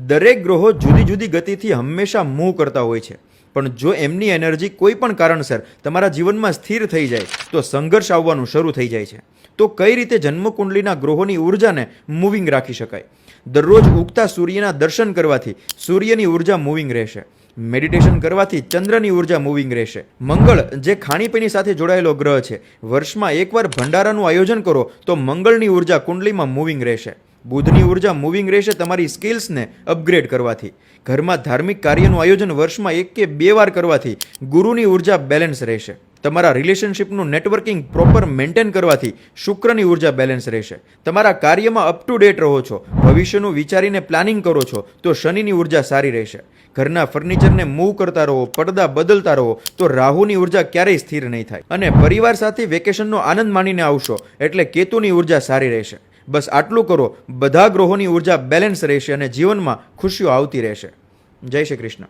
દરેક ગ્રહો જુદી જુદી ગતિથી હંમેશા મૂવ કરતા હોય છે, પણ જો એમની એનર્જી કોઈ પણ કારણસર તમારા જીવનમાં સ્થિર થઈ જાય તો સંઘર્ષ આવવાનું શરૂ થઈ જાય છે. તો કઈ રીતે જન્મકુંડલીના ગ્રહોની ઉર્જાને મૂવિંગ રાખી શકાય? દરરોજ ઉગતા સૂર્યના દર્શન કરવાથી સૂર્યની ઉર્જા મૂવિંગ રહેશે. મેડિટેશન કરવાથી ચંદ્રની ઉર્જા મૂવિંગ રહેશે. મંગળ જે ખાણીપીણી સાથે જોડાયેલો ગ્રહ છે, વર્ષમાં એકવાર ભંડારાનું આયોજન કરો તો મંગળની ઉર્જા કુંડલીમાં મૂવિંગ રહેશે. બુધની ઉર્જા મૂવિંગ રહેશે તમારી સ્કિલ્સને અપગ્રેડ કરવાથી. ઘરમાં ધાર્મિક કાર્યનું આયોજન વર્ષમાં 1 કે 2 વાર કરવાથી ગુરુની ઉર્જા બેલેન્સ રહેશે. તમારા રિલેશનશિપનું નેટવર્કિંગ પ્રોપર મેન્ટેન કરવાથી શુક્રની ઉર્જા બેલેન્સ રહેશે. તમારા કાર્યમાં અપ ટુ ડેટ રહો છો, ભવિષ્યનું વિચારીને પ્લાનિંગ કરો છો તો શનિની ઉર્જા સારી રહેશે. ઘરના ફર્નિચરને મૂવ કરતા રહો, પડદા બદલતા રહો તો રાહુની ઉર્જા ક્યારેય સ્થિર નહીં થાય. અને પરિવાર સાથે વેકેશનનો આનંદ માણીને આવશો એટલે કેતુની ઉર્જા સારી રહેશે. બસ આટલું કરો, બધા ગ્રહોની ઉર્જા બેલેન્સ રહેશે અને જીવનમાં ખુશીઓ આવતી રહેશે. જય શ્રી કૃષ્ણ.